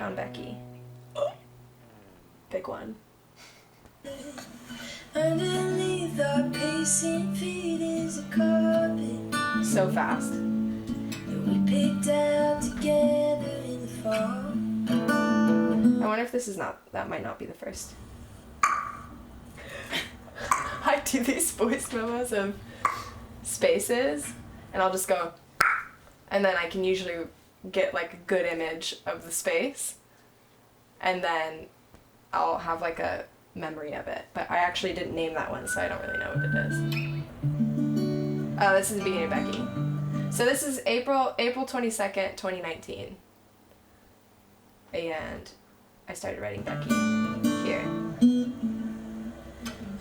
found Becky. Big one. Underneath our pacing feet is a carpet. So fast. That we picked out together in the fall. I wonder if this is that might not be the first. I do these voice memos of spaces, and I'll just go, and then I can usually get like a good image of the space, and then I'll have like a memory of it. But I actually didn't name that one, so I don't really know what it is. Oh, this is the beginning of Becky. So this is April 22nd, 2019. And I started writing Becky here.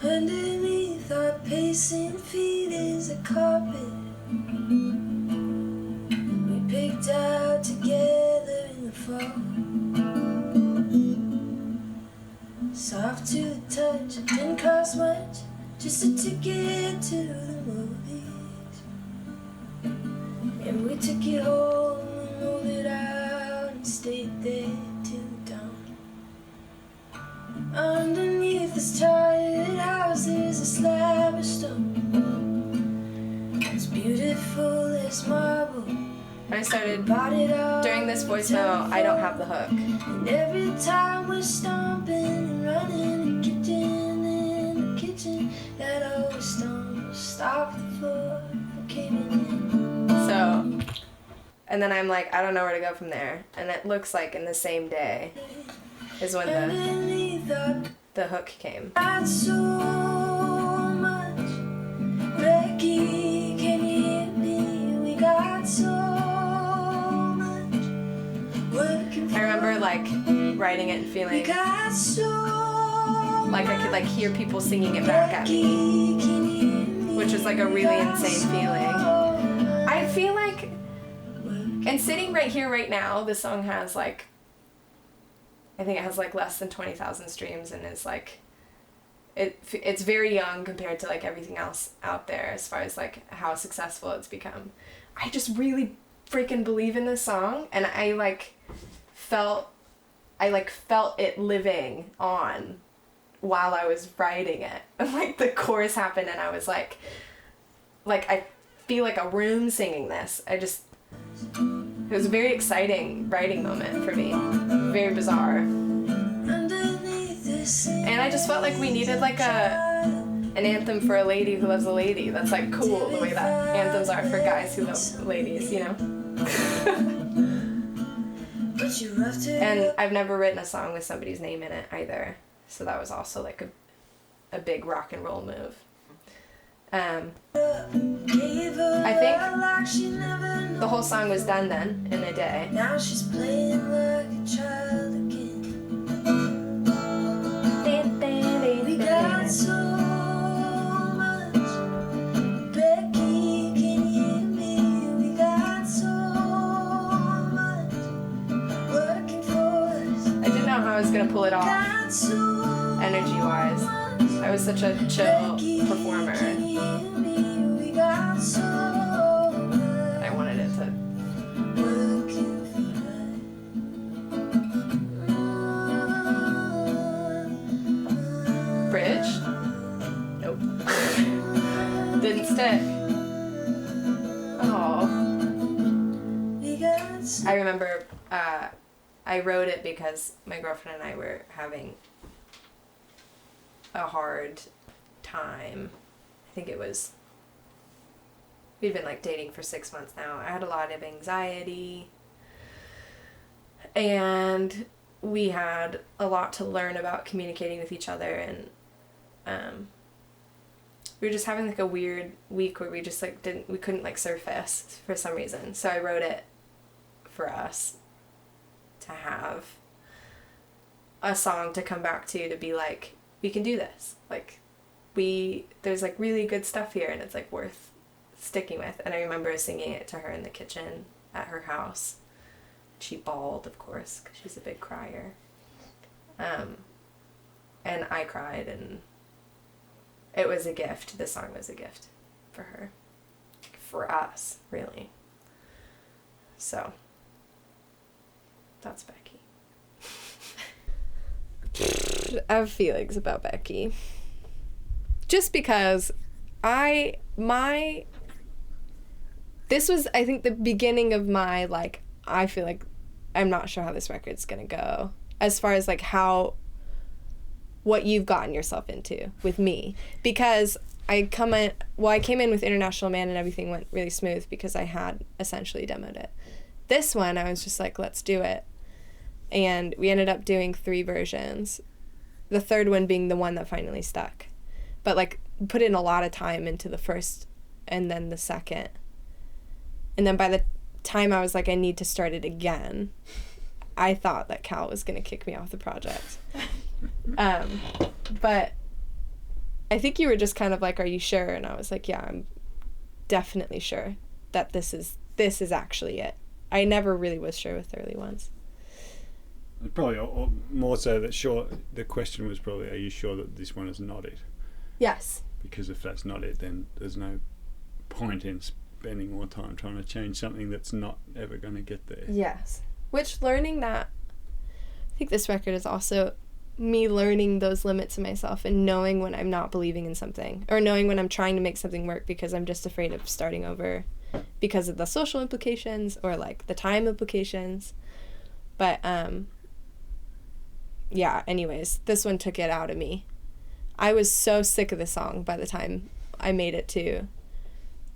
Underneath our pacing feet is a carpet. We picked out together in the fall. Soft to the touch, it didn't cost much. Just a ticket to the movies. And we took it home and rolled it out and stayed there till dawn. Underneath this tired house there's a slab of stone. As beautiful as marble. When I started during this voice memo, I don't have the hook. And every time we're stomping and running and kitchen in the kitchen, that old stone stopped the floor from caving in. So, and then I'm like, I don't know where to go from there. And it looks like in the same day is when the hook came. Got so much. Becky, can you hear me? We got so much. Working I remember like writing it and we feeling got so like I could like hear people singing it back at me, which was like a really insane feeling. I feel like, and sitting right here right now, this song has like, I think it has like less than 20,000 streams, and it's like, it's very young compared to like everything else out there as far as like how successful it's become. I just really freaking believe in this song, and I felt it living on while I was writing it. And like the chorus happened and I was like I feel like a room singing this. It was a very exciting writing moment for me. Very bizarre. And I just felt like we needed like an anthem for a lady who loves a lady. That's like cool, the way that anthems are for guys who love ladies, you know? And I've never written a song with somebody's name in it either. So that was also like a big rock and roll move. I think the whole song was done then in a day. Now she's playing like a child again. We got so much. Becky, can you hear me? We got so much working for us. I didn't know how I was gonna pull it off Got so energy-wise. I was such a chill performer. we got so I wanted it to. working for Bridge? Nope. Didn't stick. Oh. we got so I remember I wrote it because my girlfriend and I were having a hard time. I think we'd been like dating for 6 months now. I had a lot of anxiety and we had a lot to learn about communicating with each other, and we were just having like a weird week where we just like we couldn't like surface for some reason. So I wrote it for us to have a song to come back to be like, we can do this. Like there's like really good stuff here and it's like worth sticking with. And I remember singing it to her in the kitchen at her house. She bawled, of course, because she's a big crier. And I cried, and it was a gift. This song was a gift for her. For us, really. So, that's Becky. have feelings about Becky. Just because this was, I think, the beginning of my, like, I feel like I'm not sure how this record's gonna go. As far as, like, what you've gotten yourself into with me. Because I came in with International Man and everything went really smooth because I had essentially demoed it. This one, I was just like, let's do it. And we ended up doing 3 versions. The third one being the one that finally stuck. But, like, put in a lot of time into the first and then the second. And then by the time I was like, I need to start it again, I thought that Cal was going to kick me off the project. But I think you were just kind of like, are you sure? And I was like, yeah, I'm definitely sure that this is actually it. I never really was sure with the early ones. Probably more so that the question was probably, are you sure that this one is not it? Yes. Because if that's not it, then there's no point in spending more time trying to change something that's not ever going to get there. Yes. Which, learning that, I think this record is also me learning those limits in myself and knowing when I'm not believing in something, or knowing when I'm trying to make something work because I'm just afraid of starting over because of the social implications or, like, the time implications. But yeah, anyways, this one took it out of me. I was so sick of the song by the time I made it to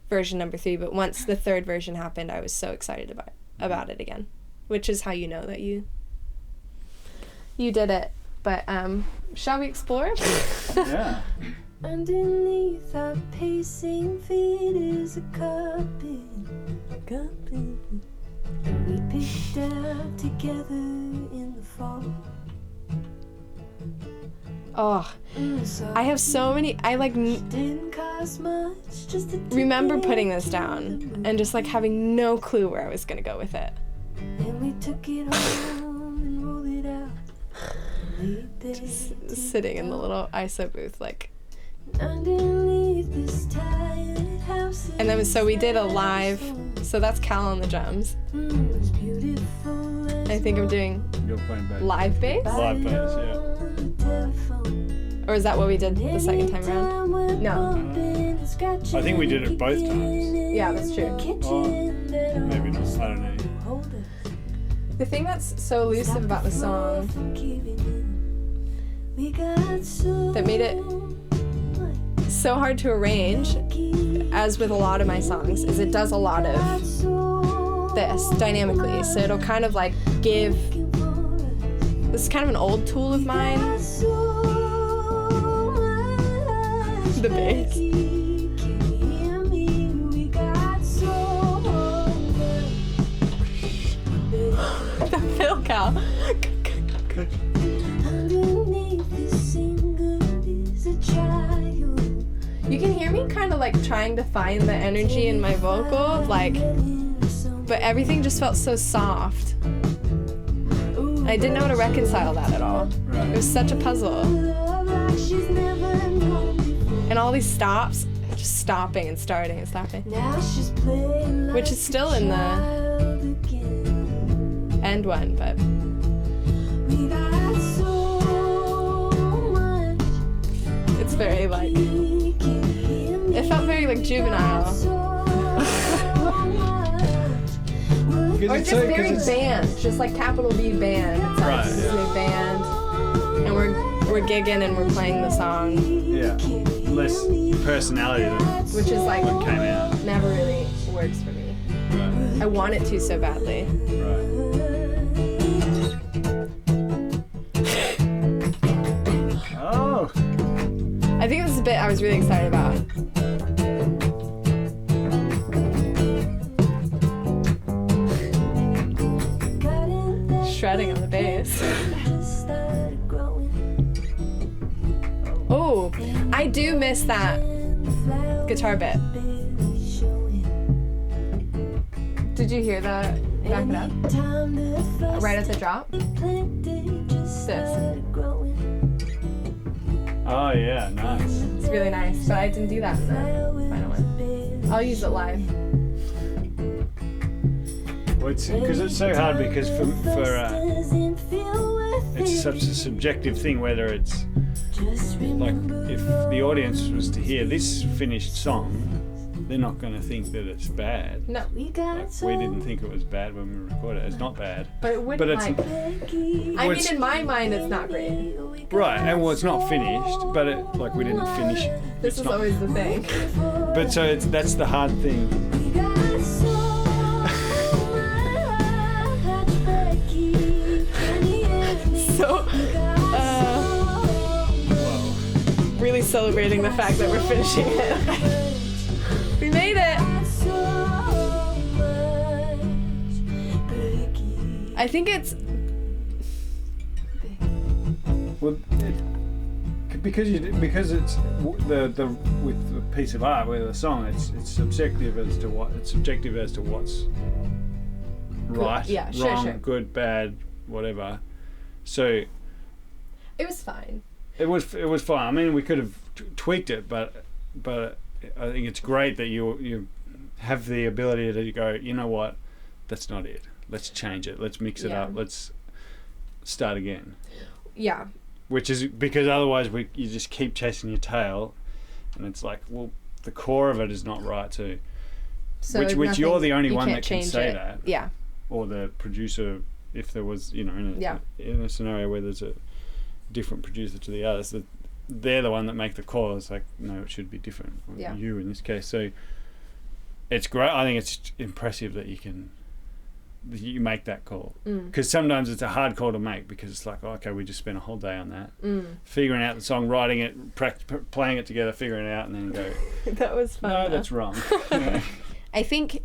version number 3, but once the third version happened, I was so excited about it again, which is how you know that you did it. But shall we explore? Yeah. Underneath our pacing feet is a carpet we picked out together in the fall. Oh, I have so many. I like Didn't cost much, just a remember putting this down and just like having no clue where I was gonna go with it. And we took it home and rolled it out. Just sitting in the little ISO booth, like. Underneath this tired house. And then so we did a live. So that's Cal on the drums. I think I'm doing You're playing bass. live bass. Live bass, yeah. Or is that what we did the second time around? No. I think we did it both times. Yeah, that's true. Oh, maybe not. I don't know. The thing that's so elusive about the song that made it so hard to arrange, as with a lot of my songs, is it does a lot of this dynamically. So it'll kind of like give, this is kind of an old tool of mine, the bass. The fill cow. You can hear me kind of like trying to find the energy in my vocal, like, but everything just felt so soft. I didn't know how to reconcile that at all. Right. It was such a puzzle. And all these stops, just stopping and starting and stopping. Which is still in the end one, but. It's very like, it felt very like juvenile. Or just very band, just like capital B band. It's like Right, this is yeah. a band, and we're gigging and we're playing the song, Yeah. Less personality than which is like what came out. never really works for me. Right. I want it to so badly. Right. Oh. I think this is a bit I was really excited about. Shredding on the bass. Oh, I do miss that guitar bit. Did you hear that? Back it up. Right at the drop. This. Oh yeah, nice. It's really nice, but I didn't do that in the final one. I'll use it live. Well, it's because it's so hard because for it's such a subjective thing whether it's like if the audience was to hear this finished song, they're not going to think that it's bad. No. Like, we didn't think it was bad when we recorded it. It's not bad. But it wouldn't, But it's I mean, in my mind, it's not great. right, and well, it's not finished, but it like we didn't finish it. This It's is not, always the thing. But so that's the hard thing. So, really celebrating the fact that we're finishing it. We made it. I think it's Well, because it's the with the piece of art with a song, it's subjective as to what's right, yeah, sure, wrong, sure. good, bad, whatever. So it was fine. it was fine. I mean, we could have tweaked it, but I think it's great that you have the ability to go, you know what, that's not it. Let's change it. Let's mix it up. Let's start again. Yeah. Which is because otherwise you just keep chasing your tail, and it's like, well, the core of it is not right too. So which you're the only one that can change say it. that. Yeah. Or the producer, if there was, in a scenario where there's a different producer to the others, that they're the one that make the call. It's like, no, it should be different. Yeah. You in this case. So it's great. I think it's impressive that you make that call, because sometimes it's a hard call to make, because it's like, okay, we just spent a whole day on that, figuring out the song, writing it, playing it together, figuring it out, and then go, that was fun. no, though. that's wrong. I think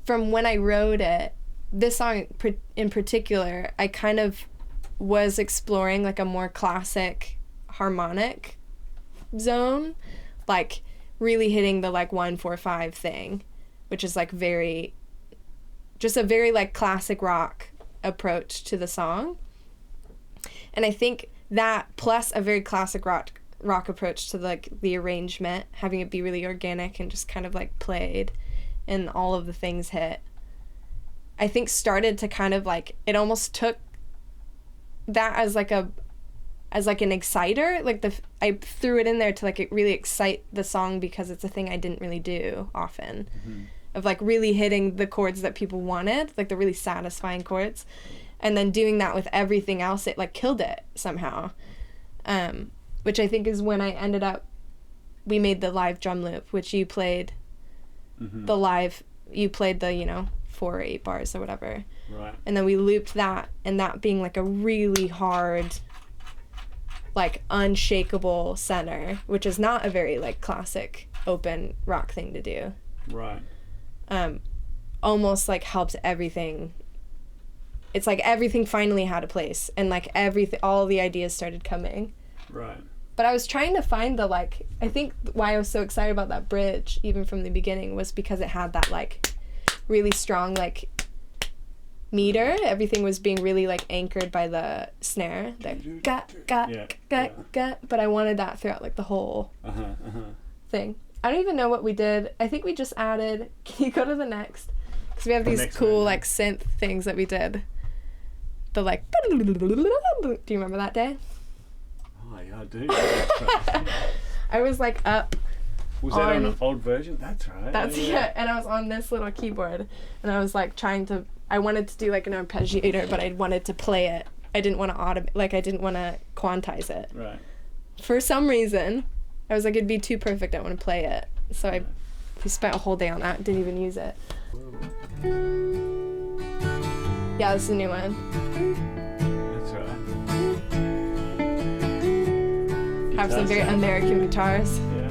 from when I wrote it, this song in particular, I kind of was exploring like a more classic harmonic zone, like really hitting the like 1-4-5 thing, which is like just a very like classic rock approach to the song. And I think that plus a very classic rock approach to like the arrangement, having it be really organic and just kind of like played and all of the things hit, I think started to kind of like, it almost took that as like an exciter, like I threw it in there to like it really excite the song, because it's a thing I didn't really do often. Of like really hitting the chords that people wanted, like the really satisfying chords, and then doing that with everything else, it like killed it somehow. Which I think is when I ended up, we made the live drum loop, which you played you played the 4 or 8 bars or whatever, Right. and then we looped that, and that being like a really hard, like unshakable center, which is not a very like classic open rock thing to do. Right. Almost like helped everything. It's like everything finally had a place, and like all the ideas started coming. Right. But I was trying to find the like, I think why I was so excited about that bridge even from the beginning was because it had that like really strong like meter. Everything was being really like anchored by the snare, that ga. But I wanted that throughout like the whole thing. I don't even know what we did. I think we just added, can you go to the next? Because we have these cool one. like synth things that we did. The like, do you remember that day? Oh yeah, I do. I was like up. Was that on an old version? That's right. That's and I was on this little keyboard, and I was like I wanted to do like an arpeggiator, but I wanted to play it. I didn't want to I didn't want to quantize it. Right. For some reason, I was like, it'd be too perfect, I want to play it. So we spent a whole day on that, didn't even use it. Yeah, this is a new one. That's right. Have some very American guitars. Yeah.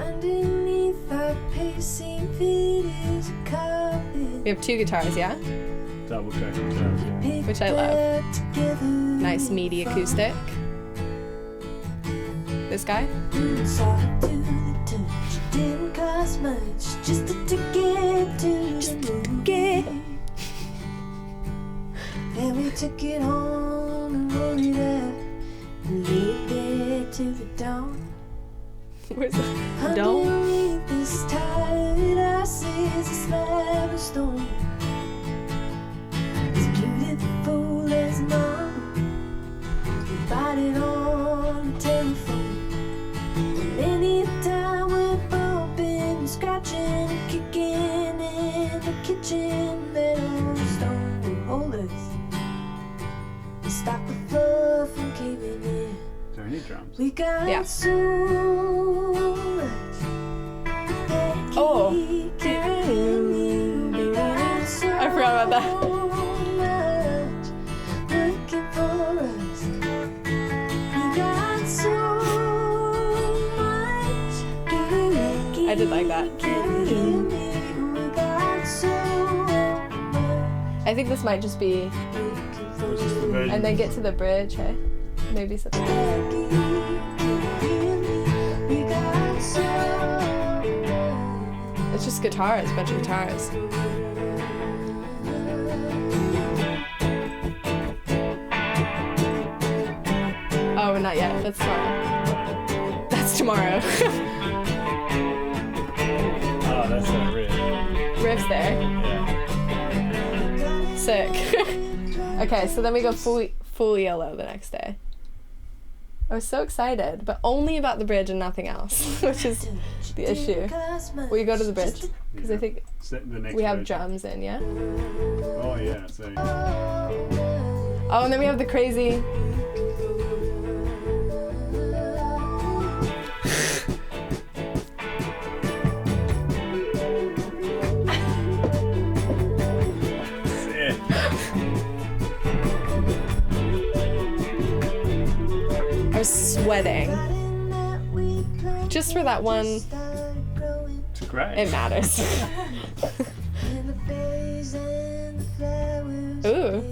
Underneath our pacing feet is a carpet. We have 2 guitars, yeah? Double track guitars, yeah. Which I love. Nice meaty acoustic. This guy. Soft to the touch, didn't cost much, just to get to the get. Then we took it home and rolled it up and laid there to the dawn. Where's the dome? Underneath this tired house is a slab of stone. drums. We got Yeah. so much. Oh. We got so I forgot about that. much looking for us. We got so much. I did like that. We got so much. I think this might just be, Which is the version. and then get to the bridge, hey? Maybe something else. We got so much. It's just guitars, a bunch of guitars. Oh, not yet. That's tomorrow. That's tomorrow. Oh, that's that riff. Riff's there. Yeah. Sick. Okay, so then we go full yellow the next day. I was so excited, but only about the bridge and nothing else, which is the issue. Will you go to the bridge? Because I think The next we have version. drums in, yeah? Oh yeah. So Oh, and then we have the crazy. sick. I was sweating. Just for that one, It's great. it matters. Ooh,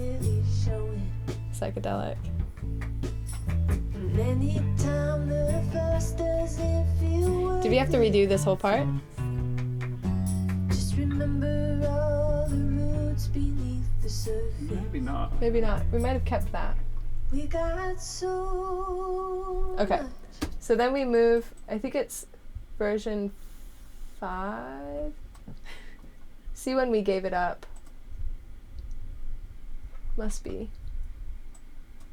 psychedelic. Did we have to redo this whole part? Just remember all the roots beneath the surface. Maybe not. Maybe not. We might have kept that. We got so Okay. much. So then we move, I think it's version 5. See when we gave it up. Must be.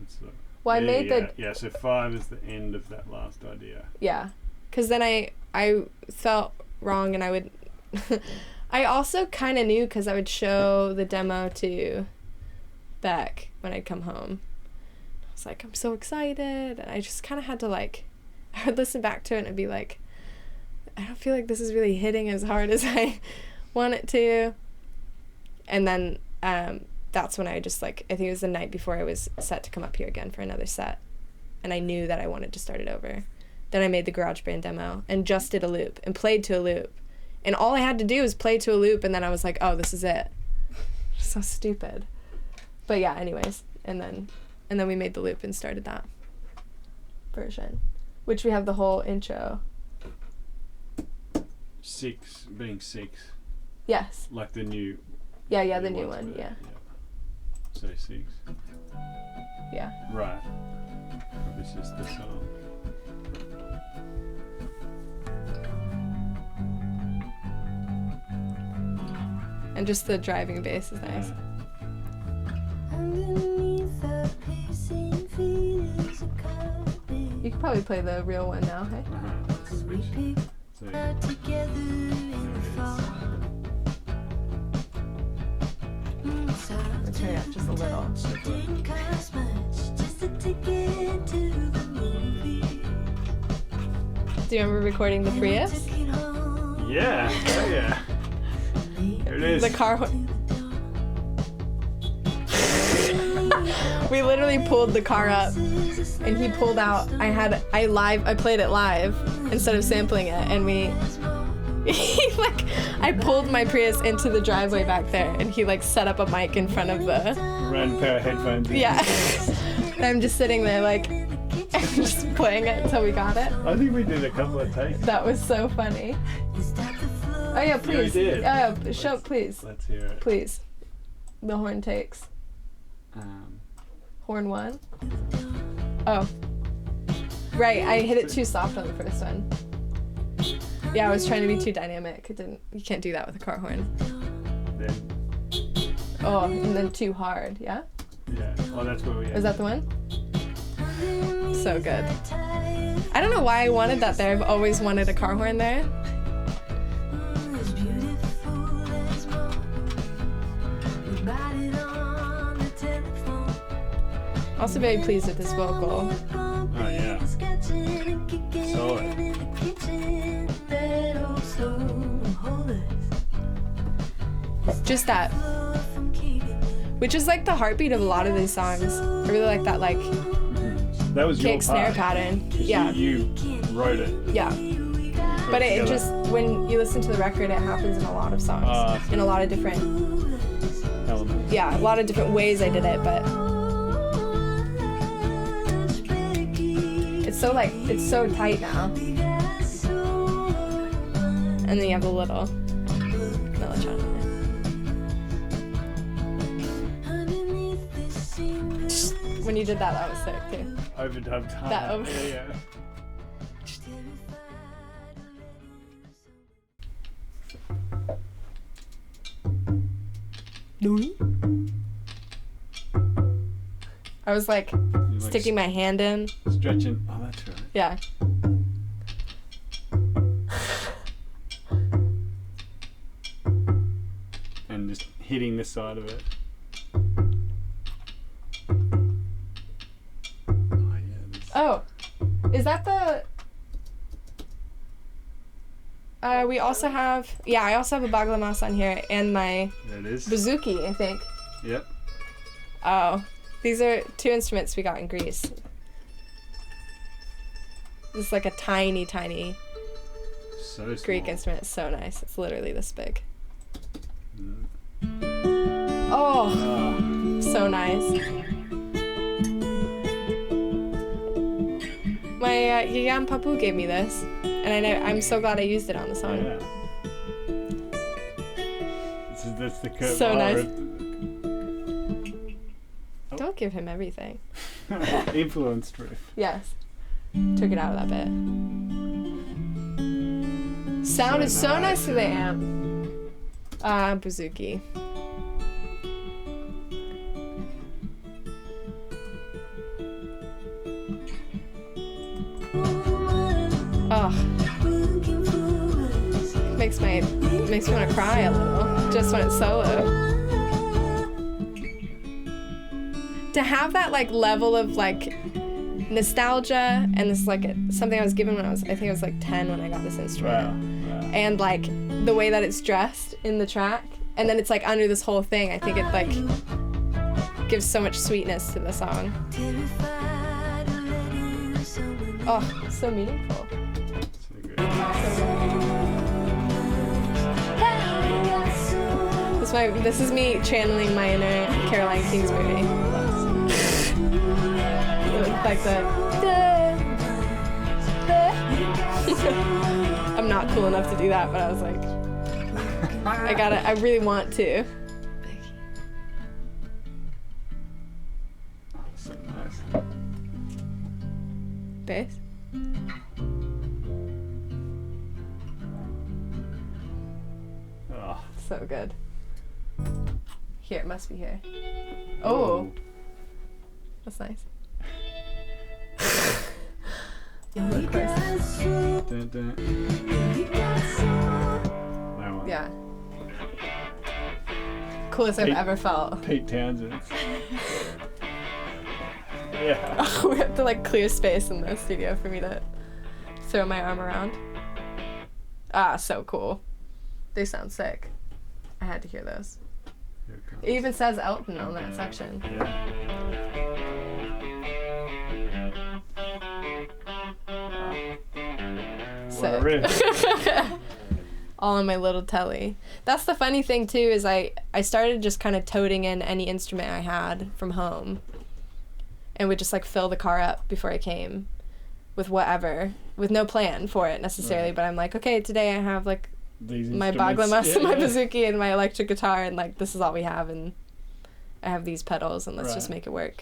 It's the, Well, I made the, yeah. So 5 is the end of that last idea. yeah. Because then I felt wrong and I would, I also kind of knew because I would show the demo to Beck when I'd come home. I was like, I'm so excited. And I just kind of had to like, I would listen back to it and I'd be like, I don't feel like this is really hitting as hard as I want it to. And then that's when I just like, I think it was the night before I was set to come up here again for another set. And I knew that I wanted to start it over. Then I made the GarageBand demo and just did a loop and played to a loop. And all I had to do was play to a loop and then I was like, oh, this is it. So stupid. But yeah, anyways. And then we made the loop and started that version, which we have the whole intro. 6 being 6, Yes. like the new. Yeah, the new ones one, with it, yeah. So 6. Yeah. Right. This is the song. And just the driving bass is nice. Underneath our pacing feelings of coping. You could probably play the real one now, hey? Let's We switch. picked So, out together in the fall. We'll turn it up just a little. Didn't cost much just a ticket to the movie. Do you remember recording the Prius? Took it home. yeah. Oh yeah. Here it is. The car. We literally pulled the car up, and he pulled out. I played it live instead of sampling it, and I pulled my Prius into the driveway back there, and he like set up a mic in front of the. Random pair of headphones. in. Yeah. And I'm just sitting there like, just playing it until we got it. I think we did a couple of takes. That was so funny. Oh yeah, please. we did. Please, Let's hear it. please. The horn takes. Um, Horn 1. Oh. Right, I hit it too soft on the first one. Yeah, I was trying to be too dynamic. You can't do that with a car horn. then, Oh, and then too hard, yeah? yeah. Oh, that's what we had. Is that the one? So good. I don't know why I wanted that there. I've always wanted a car horn there. As beautiful as more. We bought it on the telephone. Also very pleased with this vocal. Oh, yeah. just that, which is like the heartbeat of a lot of these songs. I really like that like That was your kick snare part. pattern. 'Cause Yeah. You wrote it. Yeah. But it just, when you listen to the record, it happens in a lot of songs. In a lot of different, Elements. yeah, a lot of different ways I did it, but it's so like, it's so tight now. And then you have a little mellotron in it. When you did that, that was sick too. Overdub time. That over- Yeah. I was like You're, like, sticking my hand in. Stretching. Oh, that's right. Yeah. And just hitting the side of it. Oh, yeah. This. Oh, is that the? We also have, yeah, I also have a bagla mouse on here and my There it is. bouzouki, I think. Yep. Oh, these are 2 instruments we got in Greece. This is like a tiny, tiny So small. Greek instrument. It's so nice. It's literally this big. Mm. Oh, Oh. so nice. My Yayam Papu gave me this, and I'm so glad I used it on the song. Yeah. That's the curve. So nice. Don't give him everything. Influence proof. Yes. Took it out of that bit. Sound is so nice to the amp. Bouzouki. Oh. Makes me want to cry a little, just when it's solo. To have that like level of like nostalgia, and this is like something I was given when I think I was like 10 when I got this instrument. Wow. And like the way that it's dressed in the track, and then it's like under this whole thing, I think it like gives so much sweetness to the song. Oh, so meaningful. So good. This is me channeling my inner Caroline Kingsbury. Like the I'm not cool enough to do that, but I was like, I really want to. Oh, so nice. Bass. Oh. So good. Here, it must be here. Oh. That's nice. Of course. Dun, dun. That one. Yeah. Coolest I've ever felt. Pete Townsend. Yeah. We have to like clear space in the studio for me to throw my arm around. Ah, so cool. They sound sick. I had to hear those. Here it comes. It even says Elton on that section. Yeah. What a Sick. riff. All on my little telly. That's the funny thing too, is I started just kind of toting in any instrument I had from home, and would just like fill the car up before I came with whatever, with no plan for it necessarily. Right. But I'm like, okay, today I have like These my instruments. baglamas and my Yeah. bouzouki and my electric guitar, and like this is all we have, and I have these pedals, and let's just Right. make it work.